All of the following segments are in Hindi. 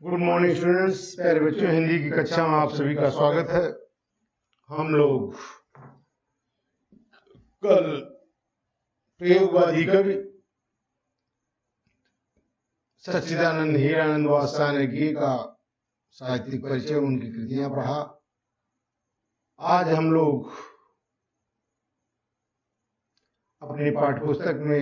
गुड मॉर्निंग स्टूडेंट्स, प्यारे बच्चों, हिंदी की कक्षा में आप सभी का स्वागत है। हम लोग कल प्रयोगवादी कवि सच्चिदानंद हीरानंद वात्स्यायन का साहित्यिक परिचय, उनकी कृतियां पढ़ा। आज हम लोग अपनी पाठ्य पुस्तक में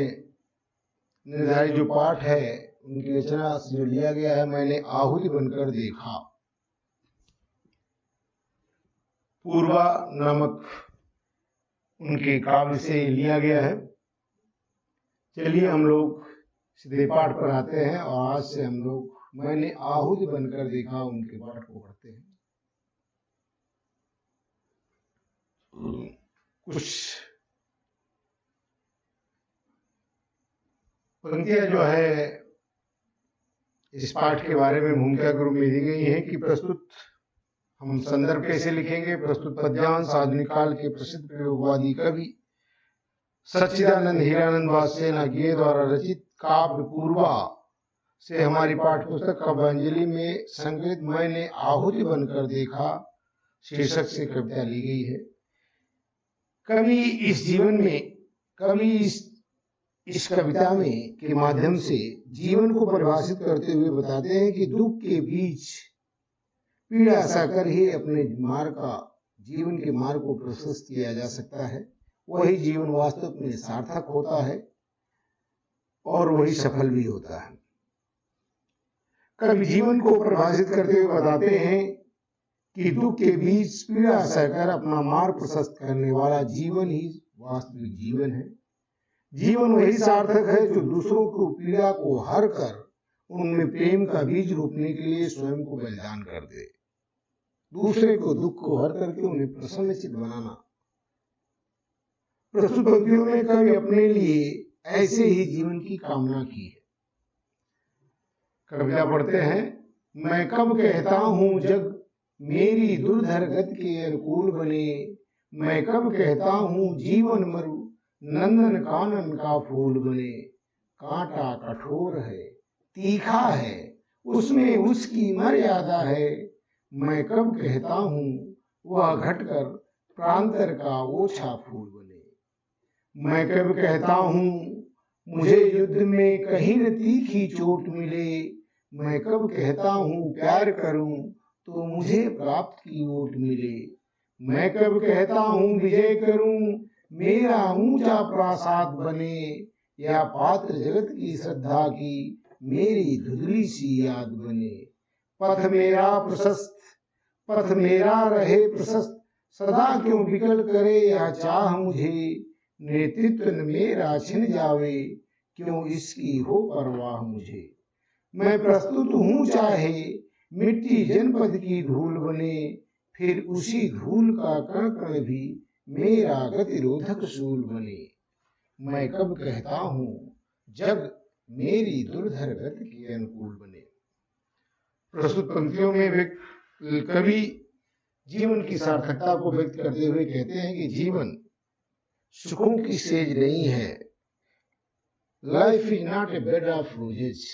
निर्धारित जो पाठ है उनकी रचना से जो लिया गया है, मैंने आहुति बनकर देखा, पूर्वा नामक उनके काव्य से लिया गया है। चलिए हम लोग सीधे पाठ पर आते हैं और आज से हम लोग मैंने आहुति बनकर देखा उनके पाठ को पढ़ते हैं। कुछ पंक्तियां जो है इस पाठ के बारे में भूमिका के रूप में दी गई है कि प्रस्तुत हम संदर्भ कैसे लिखेंगे। प्रस्तुत पद्यांश आधुनिक काल के प्रसिद्ध प्रयोगवादी कवि सच्चिदानंद हीरानंद वात्स्यायन द्वारा रचित काव्य पूर्वा से हमारी पाठ्य पुस्तक काव्यांजलि में संकलित मैंने आहुति बनकर देखा शीर्षक से कविता ली गई है। कवि इस जीवन में कवि इस कविता में के माध्यम से जीवन को परिभाषित करते हुए बताते हैं कि दुख के बीच पीड़ा सहकर ही अपने जीवन के मार्ग को प्रशस्त किया जा सकता है। वही जीवन वास्तव में सार्थक होता है और वही सफल भी होता है। कवि जीवन को परिभाषित करते हुए बताते हैं कि दुख के बीच पीड़ा सहकर अपना मार्ग प्रशस्त करने वाला जीवन ही वास्तविक जीवन है। जीवन वही सार्थक है जो दूसरों को पीड़ा को हर कर उनमें प्रेम का बीज रोपने के लिए स्वयं को बलिदान कर दे। दूसरे को दुख को हर करके उन्हें प्रसन्नचित्त बनाना। प्रस्तुत पंक्तियों में कवि अपने लिए ऐसे ही जीवन की कामना की है। कविता पढ़ते हैं। मैं कब कहता हूँ जग मेरी दुर्धर गति के अनुकूल बने, मैं कब कहता हूँ जीवन मरु नंदन कानन का फूल बने। कांटा कठोर है तीखा है उसमें उसकी मर्यादा है, मैं कब कहता हूँ वह घटकर प्रांतर का ओछा फूल बने। मैं कब कहता हूँ मुझे युद्ध में कहीं न तीखी चोट मिले, मैं कब कहता हूँ प्यार करूं तो मुझे प्राप्त की ओट मिले। मैं कब कहता हूँ विजय करूं मेरा ऊंचा प्रासाद बने, या पात्र जगत की श्रद्धा की मेरी धुंधली सी याद बने। पथ मेरा रहे प्रशस्त सदा क्यों विकल करे या चाह मुझे, नेतृत्व मेरा छिन जावे क्यों इसकी हो परवाह मुझे। मैं प्रस्तुत हूँ चाहे मिट्टी जनपद की धूल बने, फिर उसी धूल का कण कण भी मेरा गतिरोधक शूल बने। मैं कब कहता हूँ जग मेरी दुर्धर गति के अनुकूल बने। प्रस्तुत पंक्तियों में कवि जीवन की सार्थकता को व्यक्त करते हुए कहते हैं कि जीवन सुखों की सेज नहीं है। Life is not a bed of roses.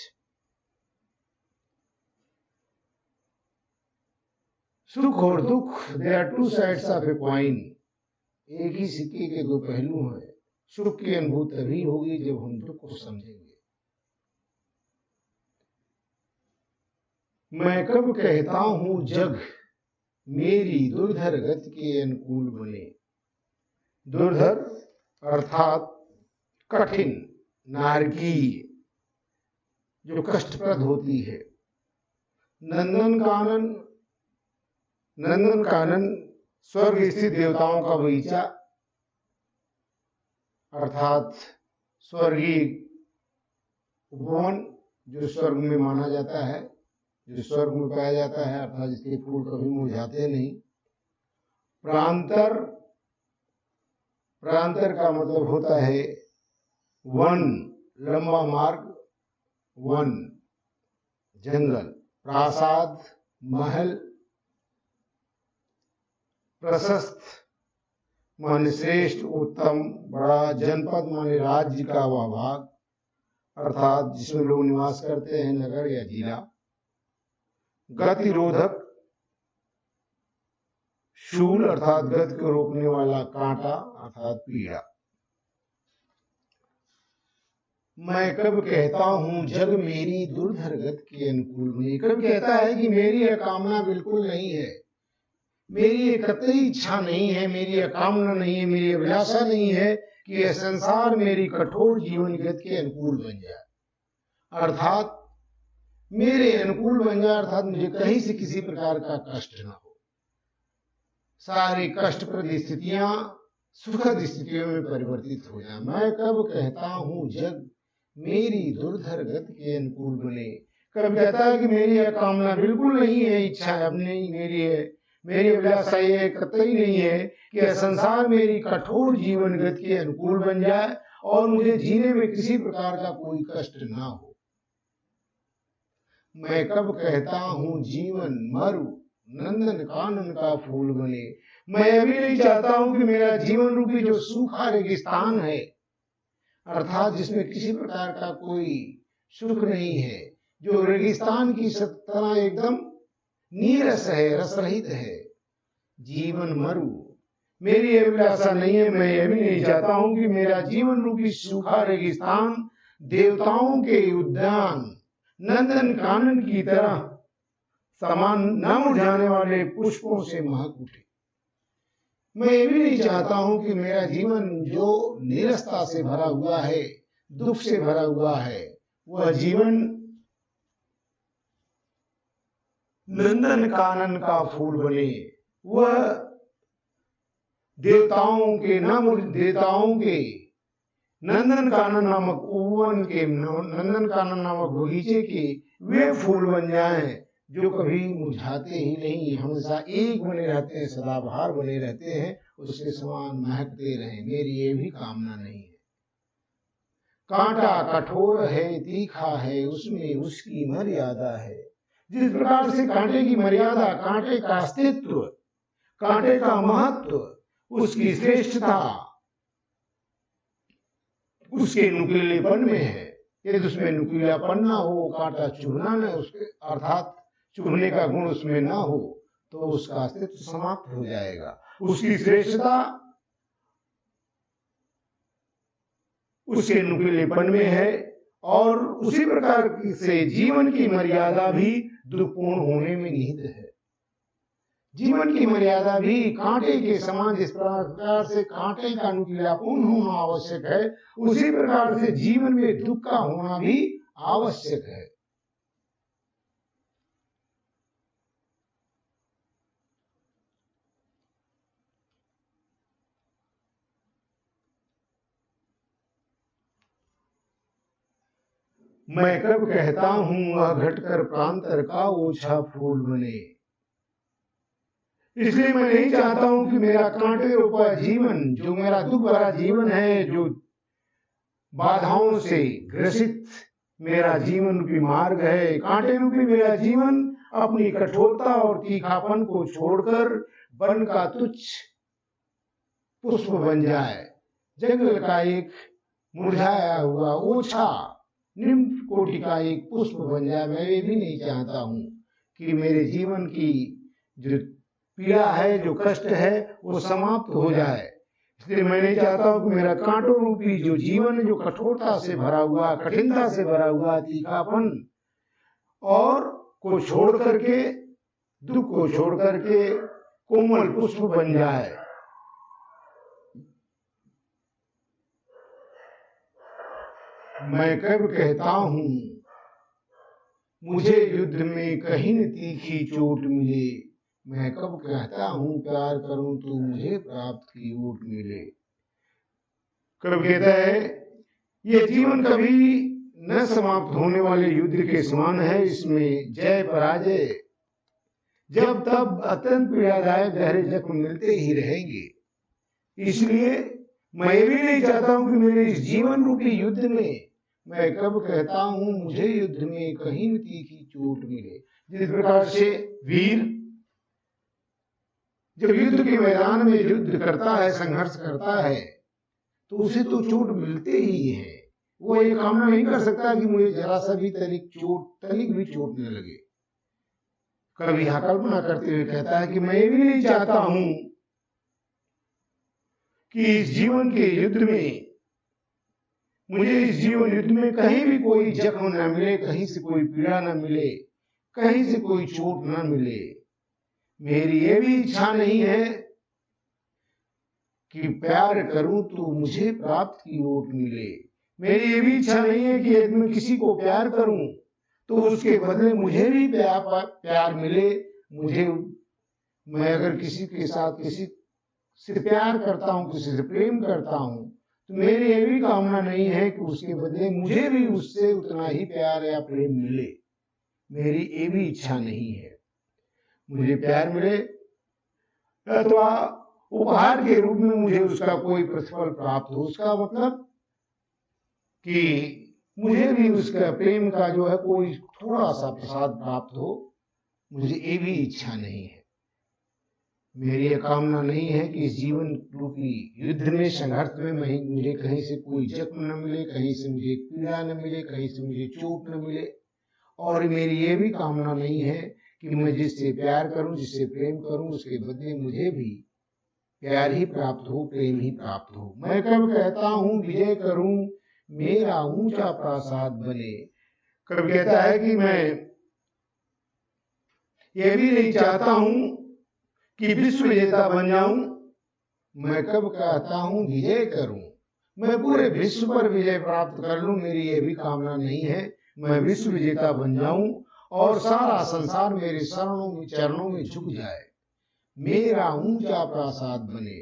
सुख और दुख they are two sides of a coin. एक ही सिक्के के दो पहलू हैं। सुख की अनुभूति तभी होगी जब हम दुख को समझेंगे। मैं कब कहता हूँ जग मेरी दुर्धर गति के अनुकूल बने। दुर्धर अर्थात कठिन, नारकीय, जो कष्टप्रद होती है। नंदन कानन स्वर्ग स्थित देवताओं का बगीचा, अर्थात स्वर्गीय उपवन जो स्वर्ग में माना जाता है, जो स्वर्ग में पाया जाता है, अर्थात जिसके फूल कभी मुरझाते नहीं। प्रांतर का मतलब होता है वन, लंबा मार्ग, वन जंगल। प्रासाद महल। प्रशस्त माने श्रेष्ठ, उत्तम, बड़ा। जनपद माने राज्य का वह भाग, अर्थात जिसमें लोग निवास करते हैं, नगर या जिला। गतिरोधक शूल अर्थात गति को रोकने वाला कांटा अर्थात पीड़ा। मैं कब कहता हूं जग मेरी दुर्धर गति के अनुकूल बने। कब कहता है कि मेरी यह कामना बिल्कुल नहीं है, मेरी ये कतई इच्छा नहीं है, मेरी यह कामना नहीं है, मेरी अभिलाषा नहीं है कि यह संसार मेरी कठोर जीवन गति के अनुकूल बन जाए, अर्थात मेरे अनुकूल बन जाए, अर्थात मुझे कहीं से किसी प्रकार का कष्ट न हो। सारी कष्टप्रद स्थितियां सुखद स्थितियों में परिवर्तित हो जाए। मैं कब कहता हूं जग मेरी दुर्धर गति के अनुकूल बने। कब कहता है कि मेरी यह कामना बिल्कुल नहीं है, इच्छा अब नहीं मेरी है, मेरी अभिलाषा ये कतई नहीं है कि यह संसार मेरी कठोर जीवन गति के अनुकूल बन जाए और मुझे जीने में किसी प्रकार का कोई कष्ट ना हो। मैं कब कहता हूं जीवन मरु नंदन कानन का फूल बने। मैं अभी नहीं चाहता हूं कि मेरा जीवन रूपी जो सूखा रेगिस्तान है, अर्थात जिसमें किसी प्रकार का कोई सुख नहीं है, जो रेगिस्तान की तरह एकदम नीरस है, रसरहित है, जीवन मरु, मेरी अभिलाषा नहीं है। मैं यह भी नहीं चाहता हूं कि मेरा जीवन रूपी सूखा रेगिस्तान देवताओं के उद्यान नंदन कानन की तरह समान न मुरझाने वाले पुष्पों से महक उठे। मैं ये भी नहीं चाहता हूं कि मेरा जीवन जो नीरसता से भरा हुआ है, दुख से भरा हुआ है, वह जीवन नंदन कानन का फूल बने। वह देवताओं के नंदन कानन नामक उपवन के, नंदन कानन नामक बगीचे के वे फूल बन जाएं जो कभी मुरझाते ही नहीं, हमेशा एक बने रहते हैं, सदाबहार बने रहते हैं, उसके समान महकते रहे। मेरी ये भी कामना नहीं है। कांटा कठोर है, तीखा है, उसमें उसकी मर्यादा है। जिस प्रकार से कांटे की मर्यादा, कांटे का अस्तित्व, कांटे का महत्व, उसकी श्रेष्ठता उसके नुकीलेपन में है। यदि उसमें नुकीलापन ना हो, कांटा चुभना न उसके अर्थात चुभने का गुण उसमें ना हो, तो उसका अस्तित्व समाप्त हो जाएगा। उसकी श्रेष्ठता उसके नुकीलेपन में है और उसी प्रकार से जीवन की मर्यादा भी दुखपूर्ण होने में निहित है। जीवन की मर्यादा भी कांटे के समान, जिस प्रकार से कांटे का नुकीलापन होना आवश्यक है, उसी प्रकार से जीवन में दुख का होना भी आवश्यक है। मैं कब कहता हूं वह घटकर प्रांतर का ओछा फूल बने। इसलिए मैं नहीं चाहता हूं कि मेरा कांटे रूपा जीवन, जो मेरा दुख भरा जीवन है, जो बाधाओं से ग्रसित मेरा जीवन रूपी मार्ग है, कांटे रूपी मेरा जीवन अपनी कठोरता और तीखापन को छोड़कर वन का तुच्छ पुष्प बन जाए, जंगल का एक मुरझाया हुआ ओछा निम्न कोटि का एक पुष्प बन जाए। मैं ये भी नहीं चाहता हूं कि मेरे जीवन की जो पीड़ा है, जो कष्ट है, वो समाप्त हो जाए। इसलिए मैं नहीं चाहता हूं कि मेरा कांटों रूपी जो जीवन है, जो कठोरता से भरा हुआ, कठिनता से भरा हुआ, तीखापन और को छोड़ करके, दुख को छोड़ करके कोमल पुष्प बन जाए। मैं कब कहता हूं मुझे युद्ध में कहीं न तीखी चोट मिले। मैं कब कहता हूं प्यार करूं तो मुझे प्राप्त की ओट मिले। कब कहता है ये जीवन कभी न समाप्त होने वाले युद्ध के समान है, इसमें जय पराजय जब तब अत्यंत पीड़ादायक गहरे जख्म मिलते ही रहेंगे। इसलिए मैं भी नहीं चाहता हूं कि मेरे इस जीवन रूपी युद्ध में, मैं कब कहता हूं मुझे युद्ध में कहीं न तीखी चोट मिले। जिस प्रकार से वीर जब युद्ध के मैदान में युद्ध करता है, संघर्ष करता है, तो उसे तो चोट मिलते ही है। वो ये कामना नहीं कर सकता कि मुझे जरा सा भी तनिक भी चोट न लगे। कवि यहाँ कल्पना करते हुए कहता है कि मैं ये भी नहीं चाहता हूं कि इस जीवन के युद्ध में मुझे इस जीवन युद्ध में कहीं भी कोई जख्म न मिले, कहीं से कोई पीड़ा न मिले, कहीं से कोई चोट न मिले। मेरी ये भी इच्छा नहीं है कि प्यार करूं तो मुझे प्राप्त की ओट मिले। मेरी ये भी इच्छा नहीं है कि यदि मैं किसी को प्यार करूं तो उसके बदले मुझे भी प्यार मिले। मैं अगर किसी के साथ किसी से प्यार करता हूं, किसी से प्रेम करता हूं, तो मेरी ये भी कामना नहीं है कि उसके बदले मुझे भी उससे उतना ही प्यार या प्रेम मिले। मेरी ये भी इच्छा नहीं है। मुझे प्यार मिले अथवा उपहार के रूप में मुझे उसका कोई प्रतिफल प्राप्त हो, उसका मतलब कि मुझे भी उसका प्रेम का जो है कोई थोड़ा सा प्रसाद प्राप्त हो, मुझे ये भी इच्छा नहीं है। मेरी ये कामना नहीं है कि इस जीवन रूपी युद्ध में, संघर्ष में मुझे कहीं से कोई जख्म न मिले, कहीं से मुझे पीड़ा न मिले, कहीं से मुझे चोट न मिले। और मेरी ये भी कामना नहीं है कि मैं जिससे प्यार करूं, जिससे प्रेम करूं, उसके बदले मुझे भी प्यार ही प्राप्त हो, प्रेम ही प्राप्त हो। मैं कब कहता हूं विजय करूं, मेरा ऊंचा प्रासाद बने। कब कहता है कि मैं ये भी नहीं चाहता हूं कि विश्व विजेता बन जाऊं। मैं कब कहता हूं विजय करूं, मैं पूरे विश्व पर विजय प्राप्त कर लूं। मेरी ये भी कामना नहीं है मैं विश्व विजेता बन जाऊं और सारा संसार मेरे चरणों में झुक जाए, मेरा ऊंचा प्रासाद बने,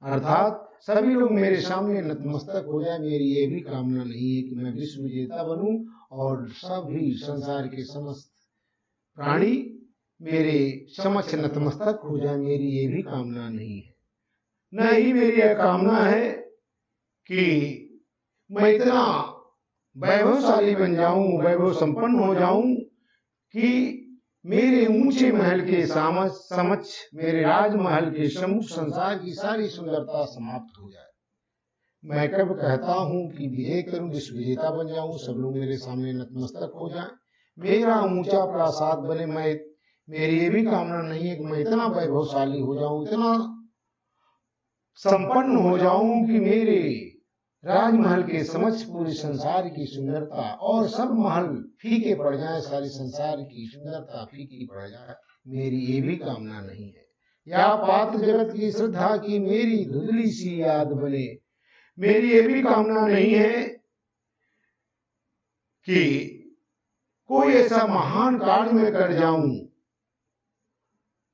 अर्थात सभी लोग मेरे सामने नतमस्तक हो जाए। मेरी ये भी कामना नहीं है कि मैं विश्व विजेता बनूं और सभी संसार के समस्त प्राणी मेरे समक्ष नतमस्तक हो जाए। मेरी ये भी कामना नहीं है। न ही मेरी यह कामना है कि मैं इतना वैभवशाली बन जाऊं, वैभव संपन्न हो जाऊं कि मेरे ऊंचे महल के समक्ष, मेरे राजमहल के सम्मुख संसार की सारी सुंदरता समाप्त हो जाए। मैं कब कहता हूं कि विजय करूं, विश्व विजेता बन जाऊं, सब लोग मेरे सामने नतमस्तक हो जाएं, मेरा ऊंचा प्रासाद बने। मेरी ये भी कामना नहीं है कि मैं इतना वैभवशाली हो जाऊं, इतना संपन्न हो जाऊं कि मेरे राजमहल के समक्ष पूरी संसार की सुंदरता और सब महल फीके पड़ जाए, सारी संसार की सुंदरता फीकी पड़ जाए। मेरी ये भी कामना नहीं है। या पात्र जगत की श्रद्धा की मेरी धुंधली सी याद बने। मेरी ये भी कामना नहीं है कि कोई ऐसा महान कार्य में कर जाऊं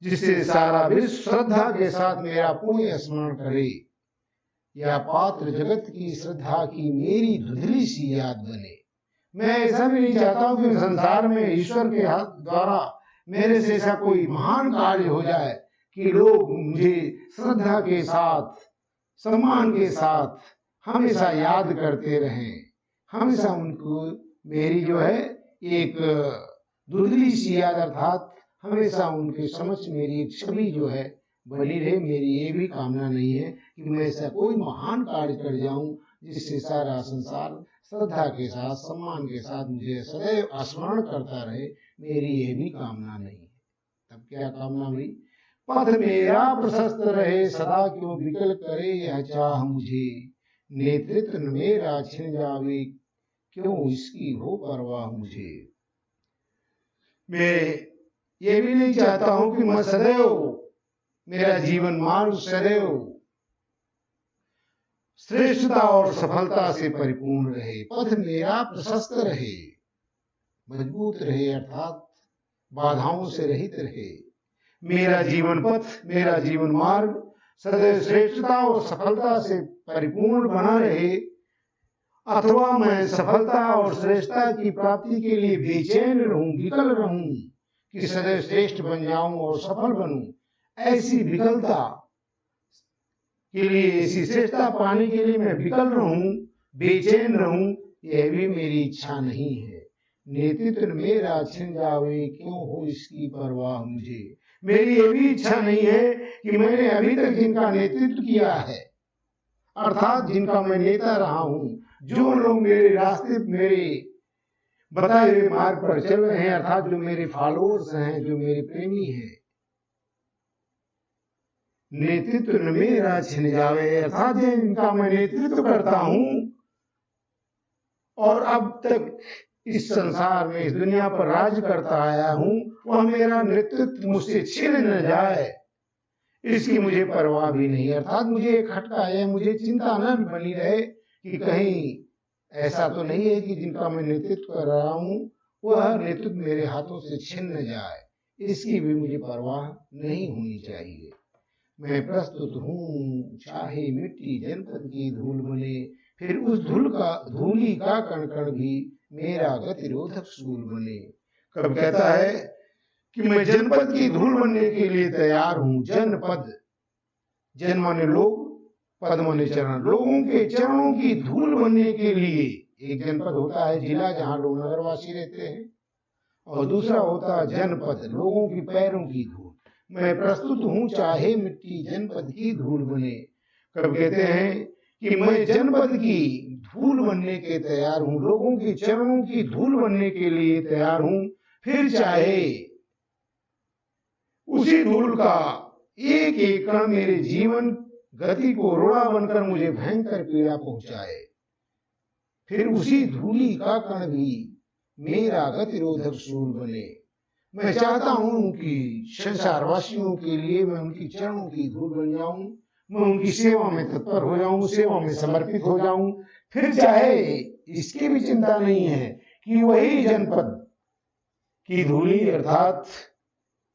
जिससे सारा विश्व श्रद्धा के साथ मेरा पुण्य स्मरण करे। या पात्र जगत की श्रद्धा की मेरी धुंधली सी याद बने। मैं ऐसा भी नहीं चाहता हूं कि संसार में ईश्वर के हाथ द्वारा मेरे से ऐसा कोई महान कार्य हो जाए कि लोग मुझे श्रद्धा के साथ, सम्मान के साथ हमेशा याद करते रहें, हमेशा उनको मेरी जो है एक धुंधली सी याद, अर्थात हमेशा उनके समक्ष मेरी एक छवि जो है बनी रहे। मेरी ये भी कामना नहीं है कि मैं ऐसा कोई महान कार्य कर जाऊं जिससे सारा संसार श्रद्धा के साथ, सम्मान के साथ मुझे सदैव स्मरण करता रहे। मेरी ये भी कामना नहीं है। तब क्या कामना हुई? पथ मेरा प्रशस्त रहे, सदा क्यों विकल करे यह चाह मुझे, नेतृत्व मेरा छिन जावे, क्यों इसकी हो परवाह मुझे। मैं ये भी नहीं चाहता हूं कि मैं सदैव, मेरा जीवन मार्ग सदैव श्रेष्ठता और सफलता से परिपूर्ण रहे। पथ मेरा प्रशस्त रहे, मजबूत रहे, अर्थात बाधाओं से रहित रहे। मेरा जीवन पथ, मेरा जीवन मार्ग सदैव श्रेष्ठता और सफलता से परिपूर्ण बना रहे, अथवा मैं सफलता और श्रेष्ठता की प्राप्ति के लिए बेचैन रहूं, विकल रहूं कि सदैव श्रेष्ठ बन जाऊं और सफल बनूं। ऐसी विकलता के लिए, ऐसी श्रेष्ठता पाने के लिए मैं विकल रहूं, बेचैन रहूं, यह भी मेरी इच्छा नहीं है। नेतृत्व मेरा छिन जावे, क्यों हो इसकी परवाह मुझे। मेरी ये भी इच्छा नहीं है कि मैंने अभी तक जिनका नेतृत्व किया है, अर्थात जिनका मैं नेता रहा हूं, जो लोग मेरे रास्ते, मेरे बताए हुए मार्ग पर चल रहे हैं, अर्थात जो मेरे फॉलोअर्स हैं, जो मेरे प्रेमी हैं। नेतृत्व न मेरा छिन जावे, अर्थात जिनका मैं नेतृत्व करता हूं और अब तक इस संसार में, इस दुनिया पर राज करता आया हूं, वह मेरा नेतृत्व मुझसे छिन न जाए, इसकी मुझे परवाह भी नहीं। अर्थात मुझे एक खटका है, मुझे चिंता न बनी रहे कि कहीं ऐसा तो नहीं है कि जिनका मैं नेतृत्व कर रहा हूं वह नेतृत्व मेरे हाथों से छिन न जाए, इसकी भी मुझे परवाह नहीं होनी चाहिए। मैं प्रस्तुत हूँ, चाहे मिट्टी जनपद की धूल बने, फिर उस धूली का कण कण भी मेरा गतिरोधक सूल बने। कब कहता है कि मैं जनपद की धूल बनने के लिए तैयार हूं। जनपद, जन माने लोग, पद माने चरण, लोगों के चरणों की धूल बनने के लिए। एक जनपद होता है जिला जहां लोग नगरवासी रहते हैं, और दूसरा होता है जनपद, लोगों की पैरों की धूल। मैं प्रस्तुत हूं, चाहे मिट्टी जनपद की धूल बने। कब कहते हैं कि मैं जनपद की धूल बनने के तैयार हूं, लोगों के चरणों की धूल बनने के लिए तैयार हूं, फिर चाहे उसी धूल का एक एक कण मेरे जीवन गति को रोड़ा बनकर मुझे भयंकर पीड़ा पहुंचाए, फिर उसी धूली का कण भी मेरा गतिरोधक सूल बने। मैं चाहता हूं कि संसार वासियों के लिए मैं उनकी चरणों की धूल बन जाऊं, मैं उनकी सेवा में तत्पर हो जाऊं, सेवा में समर्पित हो जाऊं। फिर चाहे इसकी भी चिंता नहीं है कि वही जनपद की धूली, अर्थात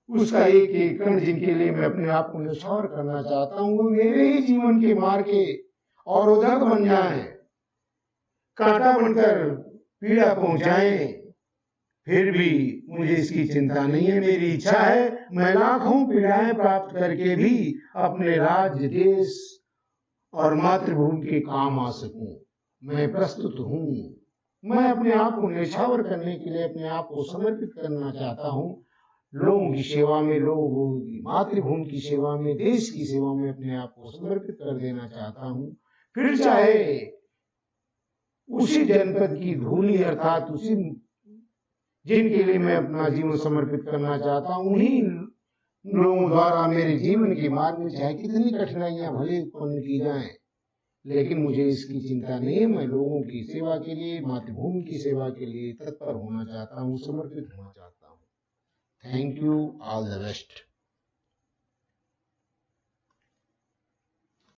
उसका एक एक कण जिनके लिए मैं अपने आप को न्यौछावर करना चाहता हूं, वो मेरे ही जीवन के मार्ग के अवरोधक बन जाए, कांटा बनकर पीड़ा पहुंचाए, फिर भी मुझे इसकी चिंता नहीं है। मेरी इच्छा है मैं लाखों पीड़ाएं प्राप्त करके भी अपने राज्य, देश और मातृभूमि के काम आ सकूं। मैं प्रस्तुत हूं, मैं अपने आप को न्यौछावर करने के लिए अपने आप को समर्पित करना चाहता हूं, लोगों की सेवा में, लोगों की मातृभूमि की सेवा में, देश की सेवा में अपने आप को समर्पित कर देना चाहता हूं। फिर चाहे उसी जनपद की धूली, अर्थात उसी जिनके लिए मैं अपना जीवन समर्पित करना चाहता हूं, उन्हीं लोगों द्वारा मेरे जीवन के मार्ग में चाहे कितनी कठिनाइयां भले उत्पन्न की जाएं, लेकिन मुझे इसकी चिंता नहीं है। मैं लोगों की सेवा के लिए, मातृभूमि की सेवा के लिए तत्पर होना चाहता हूं, समर्पित होना चाहता हूं। Thank you, all the best.